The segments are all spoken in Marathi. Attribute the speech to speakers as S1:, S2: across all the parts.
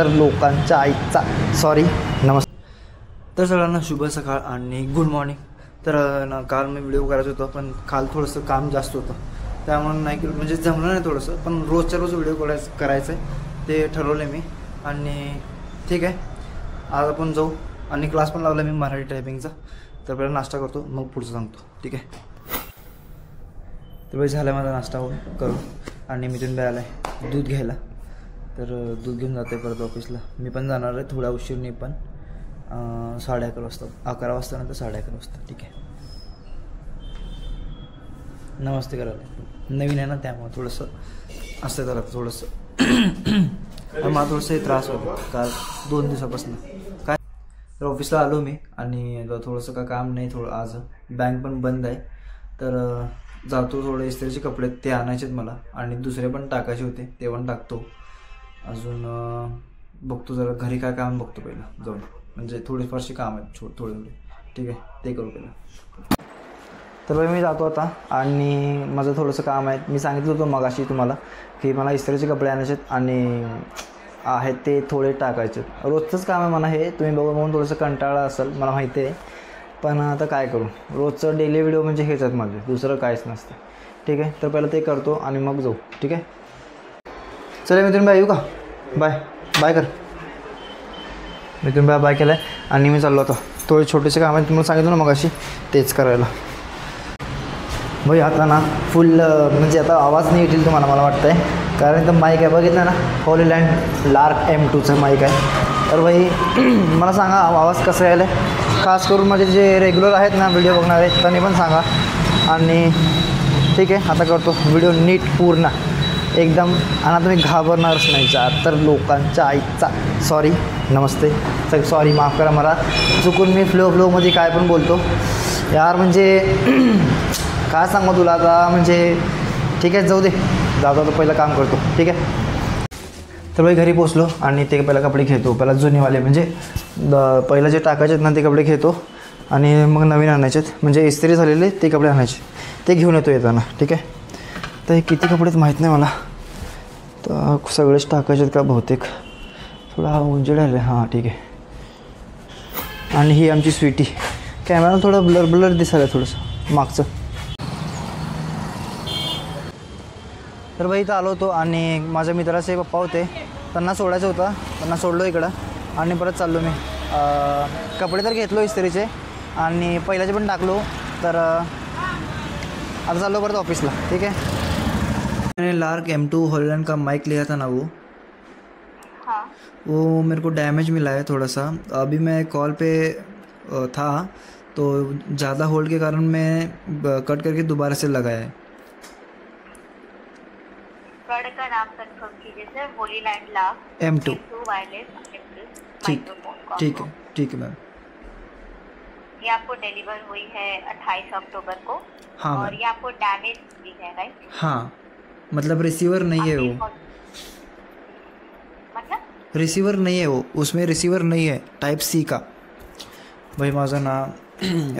S1: तर लोकांच्या आईचा सॉरी नमस्कार. तर सगळ्यांना शुभ सकाळ आणि गुड मॉर्निंग. तर ना काल मी व्हिडिओ करायचं होतं पण काल थोडंसं काम जास्त होतं त्यामुळे नाही केलं, म्हणजे जमलं नाही थोडंसं. पण रोजच्या रोज व्हिडिओ करायचं आहे ते ठरवलं मी. आणि ठीक आहे, आज आपण जाऊ. आणि क्लास पण लावला मी मराठी टायपिंगचा. तर पहिला नाश्ता करतो मग पुढचं सांगतो, ठीक आहे. तर वेळ झाला माझा नाश्ता करू. आणि मिथून बाई आला आहे दूध घ्यायला, तर दूध घेऊन जाते परत ऑफिसला. मी पण जाणार आहे थोड्या उशीरने, पण 11:30 वाजता, 11 वाजता नंतर 11:30 वाजता, ठीक आहे. नमस्ते करायला नवीन आहे ना त्यामुळे थोडंसं असतं जरा थोडंसं मला थोडंसं त्रास होतो काल 2 दिवसापासून. काय तर ऑफिसला आलो मी आणि थोडंसं का काम नाही, थोडं आज बँक पण बंद आहे. तर जातो, थोडे इस्त्रीचे कपडे ते आणायचे आहेत मला आणि दुसरे पण टाकायचे होते ते पण टाकतो. अजून बघतो जरा घरी काय काम बघतो पहिलं जाऊन, म्हणजे थोडेफारसे काम आहेत थोडे, ठीक आहे ते करू पहिलं. तर मी जातो आता आणि माझं थोडंसं काम आहे. मी सांगितलं होतं मगाशी तुम्हाला की मला इस्त्रीचे कपडे आणायचे आहेत आणि आहेत ते थोडे टाकायचे. रोजचंच काम आहे म्हणा हे, तुम्ही बघून थोडंसं कंटाळा असेल मला माहिती आहे, पण आता काय करू, रोजचं डेली व्हिडिओ म्हणजे हेच आहेत माझे, दुसरं काहीच नसतं, ठीक आहे. तर पहिलं ते करतो आणि मग जाऊ, ठीक आहे. चला मिथून बाय, येऊ का? बाय कर. मिथून बाय केलं आहे आणि मी चाललो आता. थोडे छोटेसे काम आहेत तुम्हाला सांगितलं ना मगाशी, तेच करायला. भाई आता ना फुल म्हणजे आता आवाज नाही येतील तुम्हाला मला वाटतं आहे, कारण इथं माईक आहे बघितलं ना, हॉलीलँड लार्क M2चं माईक आहे. तर भाई मला सांगा आवाज कसा यायला आहे, खास करून माझे जे रेग्युलर आहेत ना व्हिडिओ बघणारे त्यांनी पण सांगा. आणि ठीक आहे आता करतो व्हिडिओ नीट पूर्ण एकदम, आणि तुम्ही घाबरणारच नाही जात तर लोकांच्या आईचा सॉरी नमस्ते सॉरी माफ करा मला, चुकून मी फ्लोमध्ये काय पण बोलतो यार, म्हणजे काय सांगू तुला आता, म्हणजे ठीक आहे जाऊ दे, जातो तर पहिलं काम करतो, ठीक आहे. तर भाई घरी पोचलो आणि ते पहिला कपडे घेतो, पहिला जुनेवाले म्हणजे पहिलं जे टाकायचे आहेत ना ते कपडे घेतो आणि मग नवीन आणायचे आहेत, म्हणजे इस्त्री झालेले ते कपडे आणायचे, ते घेऊन येतो येताना, ठीक आहे. तर हे किती कपडेच माहीत नाही मला, तर सगळेच टाकायचे आहेत का बहुतेक, थोडा उंजेड आले, हां ठीक आहे. आणि ही आमची स्वीटी, कॅमेरा थोडं ब्लर दिसायला थोडंसं मागचं. तर बाई इथं आलो होतो आणि माझ्या मित्राचे पप्पा होते, त्यांना सोडायचं होतं, त्यांना सोडलो इकडं आणि परत चाललो मी. कपडे तर घेतलो इस्त्रीचे आणि पहिल्याचे पण टाकलो, तर आता चाललो परत ऑफिसला, ठीक है. मैंने लार्क M2 हॉलीलैंड का माइक लिया था ना वो मेरे को डैमेज मिला है थोड़ा सा. अभी मैं कॉल पे था तो ज़्यादा होल्ड के कारण मैं कट करके दोबारा से लगाया है.
S2: प्रोडक्ट का नाम कंफर्म कीजिए sir. Hollyland lark
S1: M2
S2: wireless
S1: ठीक है मैम.
S2: ये आपको डिलीवर हुई है 28 अक्टूबर को.
S1: हाँ
S2: और ये आपको डैमेज हुई है राइट.
S1: हाँ मतलब रिसीवर नहीं है वो,
S2: मतलब
S1: रिसीवर नहीं है वो, उसमें रिसीवर नहीं है टाइप C का. भाई माझं ना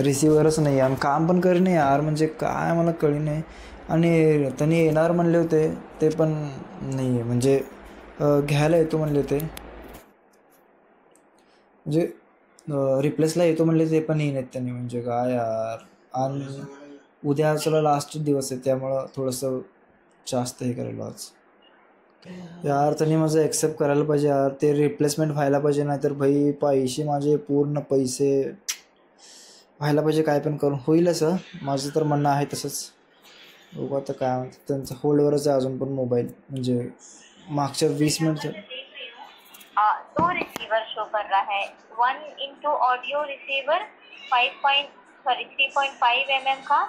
S1: रिसीवरच नाही आहे आणि काम पण करीने यार, म्हणजे काय मला कळी नाही. आणि त्यांनी येणार म्हणले होते ते पण नाही आहे, म्हणजे घ्यायला येतो म्हणले होते, म्हणजे रिप्लेसला येतो म्हणले ते पण येईन त्यांनी, म्हणजे काय यार. आणि उद्या चला लास्ट दिवस आहे त्यामुळं थोडंसं जास्त हे करायला आज यार. त्यांनी माझं ॲक्सेप्ट करायला पाहिजे यार, ते रिप्लेसमेंट व्हायला पाहिजे, नाहीतर भाई पैसे माझे पूर्ण पैसे व्हायला पाहिजे, काय पण करून होईल असं माझं तर म्हणणं आहे. तसंच बघू आता काय म्हणतात, त्यांचं होल्डवरच आहे अजून पण मोबाईल, म्हणजे मागच्या 20 मिनिट.
S2: 2 रिसीवर शो कर रहा है. 1 इंटू ऑडियो रिसीवर 3.5 mm का,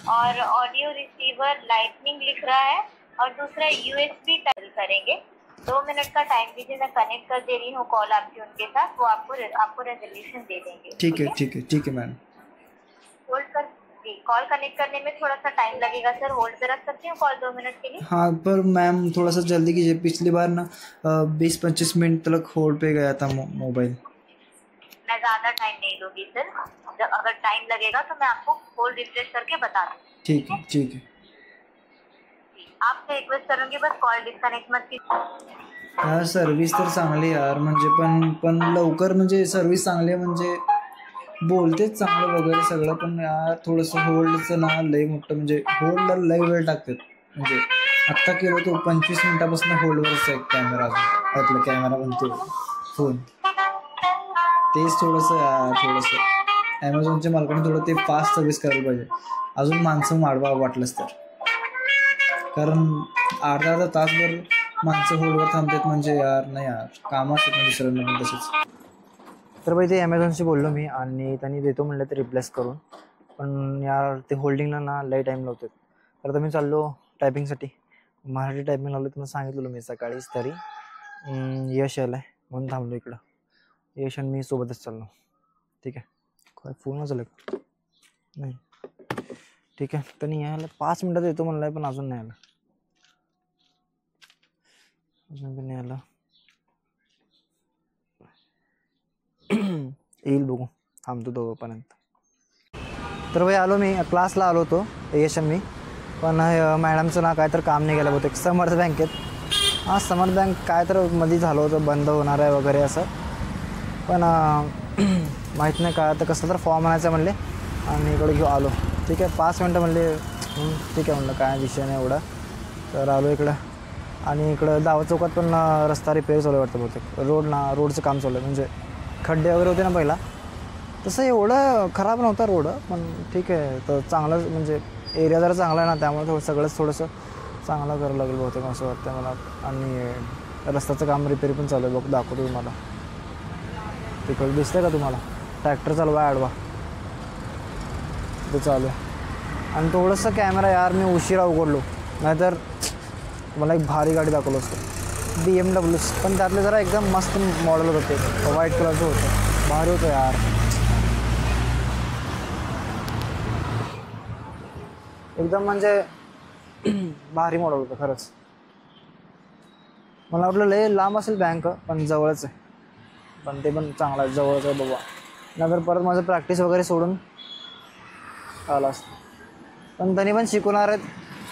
S2: और ऑडियो रिसीवर लाइटनिंग लिख रहा है, और दूसरा USB टाइप करेंगे. 2 मिनट का टाइम दीजिए, मैं कनेक्ट कर दे रही हूँ कॉल आपकी उनके साथ, वो आपको रेजोल्यूशन दे देंगे.
S1: ठीक है मैम.
S2: होल्ड कर, कॉल कनेक्ट करने में थोड़ा सा टाइम लगेगा सर, होल्ड पे रख सकती हूँ कॉल 2 मिनट के लिए.
S1: हाँ पर मैम थोड़ा सा जल्दी कीजिए, पिछली बार ना 20-25 मिनट तक होल्ड पे गया था मोबाइल.
S2: मैं ज़्यादा टाइम नहीं लूँगी सर, अगर टाइम लगेगा तो मैं आपको होल्ड रिफ्रेश करके बता दूँ.
S1: ठीक है.
S2: आपसे रिक्वेस्ट करूँगी बस कॉल डिस्कनेक्ट मत कीजिए.
S1: यार सर्व्हिस तर चांगली यार, म्हणजे पण लवकर, म्हणजे सर्व्हिस चांगली आहे, म्हणजे बोलतेच चांगलं वगैरे सगळं, पण यार थोडंसं होल्डचं ना लय मोठं, म्हणजे होल्डला लय वेळ टाकतात. म्हणजे आत्ता केलं तो 25 मिनिटापासून होल्डवरच आहे कॅमेरा, अजून आपला कॅमेरा म्हणतो फोन. तेच थोडंसं थोडंसं ॲमेझॉनच्या मालकाने थोडं ते फास्ट सर्व्हिस करायला पाहिजे, अजून माणसं वाढवा वाटलंच तर. कारण अर्धा तासभर माणसं होल्डवर थांबतात, म्हणजे यार नाही यार, कामं असतात ना दुसऱ्यांना पण तसेच. तर बाई ते ॲमेझॉनशी बोललो मी, आणि त्यांनी देतो म्हणलं ते रिप्लेस करून, पण यार ते होल्डिंगला ना लई टाईम लावतात. तर आता मी चाललो टायपिंगसाठी, मराठी टायपिंग लावलं. तुम्हाला सांगितलं मी सकाळीच तरी. यश यायला आहे म्हणून थांबलो इकडं. यश आणि मी सोबतच चाललो. ठीक आहे, काय फोन झालं नाही? ठीक आहे, त्यांनी यायला 5 मिनटात येतो म्हणलं आहे, पण अजून नाही आलं. अजून पण नाही आलं. येईल, बघू, थांबतो दोघंपर्यंत. तर भाई आलो मी, क्लासला आलो होतो यश आणि मी, पण मॅडमचं ना काय तर काम नाही गेलं बहुतेक समर्थ बँकेत. हां, समर्थ बँक काय तर मध्ये झालं होतं, बंद होणार आहे वगैरे असं, पण माहीत नाही काय. तर कसं तर फॉर्म आणायचं म्हणले आणि इकडे घेऊ आलो. ठीक आहे, 5 मिनटं म्हणले, ठीक आहे म्हणलं, काय विषय नाही एवढा. तर आलो इकडं, आणि इकडं दावा चौकात पण रस्ता रिपेअर चालू आहे वाटतं बहुतेक. रोडचं काम चालू आहे, म्हणजे खड्डे वगैरे होते ना पहिला, तसं एवढं खराब नव्हता रोड, पण ठीक आहे. तर चांगलं, म्हणजे एरिया जरा चांगला आहे ना, त्यामुळे सगळंच थोडंसं चांगलं करावं लागेल बहुतेक असं वाटतं मला. आणि रस्त्याचं काम रिपेअर पण चालू आहे, बघ दाखवतो तुम्हाला. तिकडे दिसतंय का तुम्हाला? ट्रॅक्टर चालवा आडवा ते चालू आहे. आणि थोडंसं कॅमेरा यार मी उशिरा उघडलो, नाहीतर मला एक भारी गाडी दाखवलं असतं, BMW, पण त्यातले जरा एकदम मस्त मॉडेल होते, व्हाईट कलरचं होतं, भारी होतं यार. एकदम म्हणजे भारी मॉडेल होतं खरंच. मला वाटलं लय लांब असेल बँक, पण जवळच आहे, पण ते पण चांगलं आहे, जवळच आहे बाबा. नंतर परत माझं प्रॅक्टिस वगैरे सोडून आला असतं. पण त्यांनी पण शिकवणार आहेत,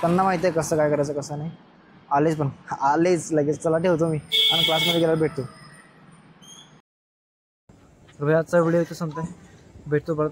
S1: त्यांना माहिती आहे कसं काय करायचं कसं नाही. आलेच लगेच. चला ठेवतो मी, आणि क्लासमध्ये गेल्यावर भेटतो. तर आजचा व्हिडिओ इथं संपतोय, भेटतो परत.